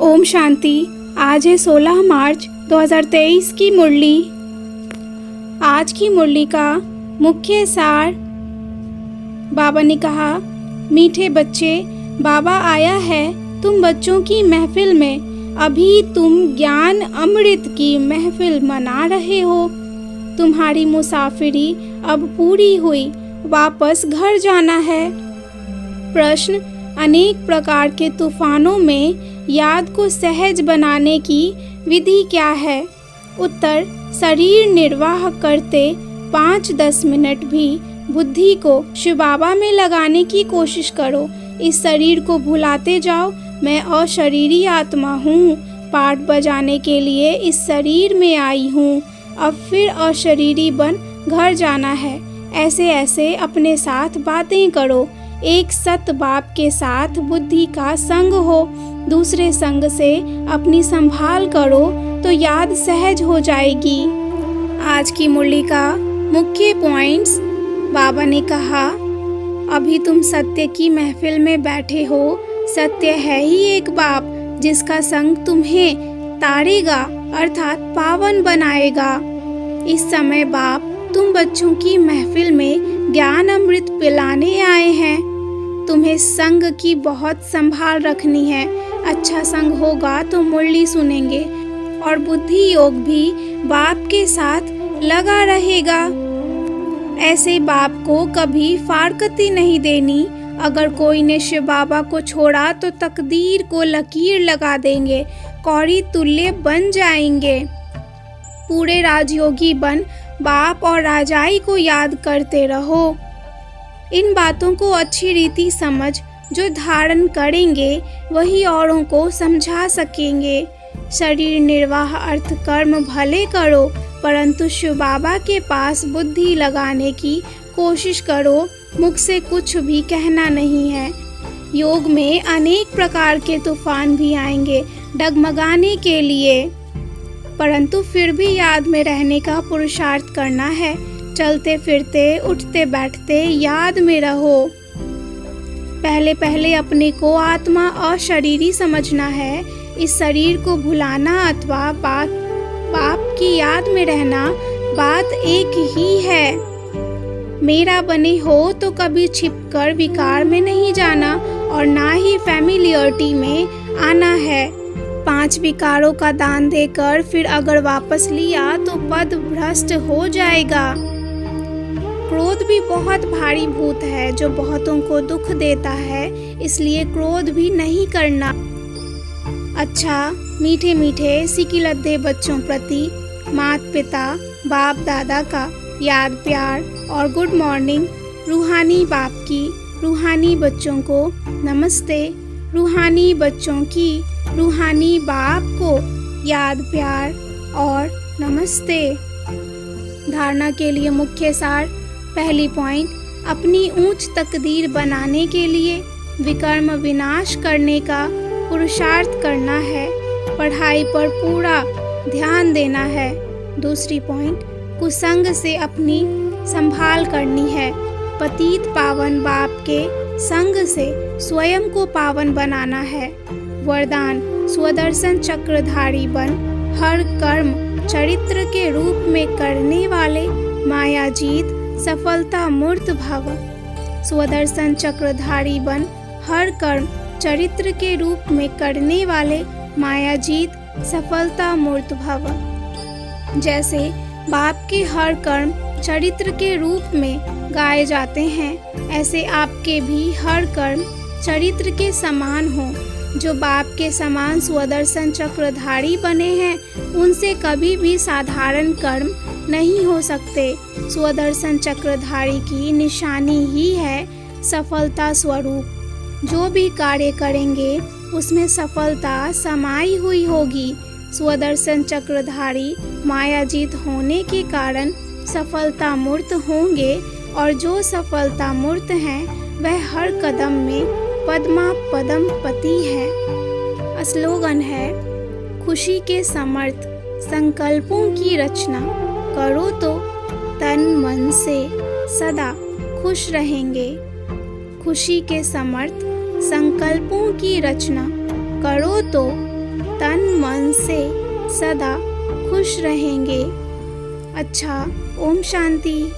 ओम शांति। आज है 16 मार्च 2023 की मुरली। आज की मुरली का मुख्य सार। बाबा ने कहा, मीठे बच्चे, बाबा आया है तुम बच्चों की महफिल में। अभी तुम ज्ञान अमृत की महफिल मना रहे हो। तुम्हारी मुसाफिरी अब पूरी हुई, वापस घर जाना है। प्रश्न, अनेक प्रकार के तूफानों में याद को सहज बनाने की विधि क्या है? उत्तर, शरीर निर्वाह करते 5-10 मिनट भी बुद्धि को शिव बाबा में लगाने की कोशिश करो। इस शरीर को भुलाते जाओ, मैं अशरीरी आत्मा हूँ, पाठ बजाने के लिए इस शरीर में आई हूँ। अब फिर अशरीरी बन घर जाना है। ऐसे ऐसे अपने साथ बातें करो। एक सत बाप के साथ बुद्धि का संग हो, दूसरे संग से अपनी संभाल करो तो याद सहज हो जाएगी। आज की मुरली का मुख्य पॉइंट्स। बाबा ने कहा, अभी तुम सत्य की महफिल में बैठे हो। सत्य है ही एक बाप जिसका संग तुम्हें तारेगा अर्थात पावन बनाएगा। इस समय बाप तुम बच्चों की महफिल में ज्ञान अमृत पिलाने आए हैं। तुम्हें संग की बहुत संभाल रखनी है। अच्छा संग होगा तो मुरली सुनेंगे और बुद्धि योग भी बाप के साथ लगा रहेगा। ऐसे बाप को कभी फारकती नहीं देनी। अगर कोई ने शिव बाबा को छोड़ा तो तकदीर को लकीर लगा देंगे, कौड़ी तुल्य बन जाएंगे। पूरे राजयोगी बन बाप और राजाई को याद करते रहो। इन बातों को अच्छी रीति समझ जो धारण करेंगे वही औरों को समझा सकेंगे। शरीर निर्वाह अर्थ कर्म भले करो, परंतु शिव बाबा के पास बुद्धि लगाने की कोशिश करो। मुख से कुछ भी कहना नहीं है। योग में अनेक प्रकार के तूफान भी आएंगे डगमगाने के लिए, परंतु फिर भी याद में रहने का पुरुषार्थ करना है। चलते फिरते उठते बैठते याद में रहो। पहले पहले अपने को आत्मा अशरीरी समझना है। इस शरीर को भुलाना अथवा बाप की याद में रहना बात एक ही है। मेरा बने हो तो कभी छिपकर विकार में नहीं जाना और ना ही फैमिलियरिटी में आना है। 5 विकारों का दान देकर फिर अगर वापस लिया तो पद भ्रष्ट हो जाएगा। क्रोध भी बहुत भारी भूत है जो बहुतों को दुख देता है, इसलिए क्रोध भी नहीं करना। अच्छा, मीठे मीठे सिकिलद्दे बच्चों प्रति माता पिता बाप दादा का याद प्यार और गुड मॉर्निंग। रूहानी बाप की रूहानी बच्चों को नमस्ते। रूहानी बच्चों की रूहानी बाप को याद प्यार और नमस्ते। धारणा के लिए मुख्य सार। पहली पॉइंट, अपनी ऊंच तकदीर बनाने के लिए विकर्म विनाश करने का पुरुषार्थ करना है। पढ़ाई पर पूरा ध्यान देना है। दूसरी पॉइंट, कुसंग से अपनी संभाल करनी है। पतित पावन बाप के संग से स्वयं को पावन बनाना है। वरदान, स्वदर्शन चक्रधारी बन हर कर्म चरित्र के रूप में करने वाले मायाजीत सफलता मूर्त भव। स्वदर्शन चक्रधारी बन हर कर्म चरित्र के रूप में करने वाले मायाजीत सफलता मूर्त भव। जैसे बाप के हर कर्म चरित्र के रूप में गाए जाते हैं, ऐसे आपके भी हर कर्म चरित्र के समान हो। जो बाप के समान स्वदर्शन चक्रधारी बने हैं उनसे कभी भी साधारण कर्म नहीं हो सकते। स्वदर्शन चक्रधारी की निशानी ही है सफलता स्वरूप। जो भी कार्य करेंगे उसमें सफलता समाई हुई होगी। स्वदर्शन चक्रधारी मायाजीत होने के कारण सफलता मूर्त होंगे और जो सफलता मूर्त हैं वह हर कदम में पद्मा पदम पति है। स्लोगन है, खुशी के समर्थ संकल्पों की रचना करो तो तन मन से सदा खुश रहेंगे। खुशी के समर्थ संकल्पों की रचना करो तो तन मन से सदा खुश रहेंगे। अच्छा, ओम शांति।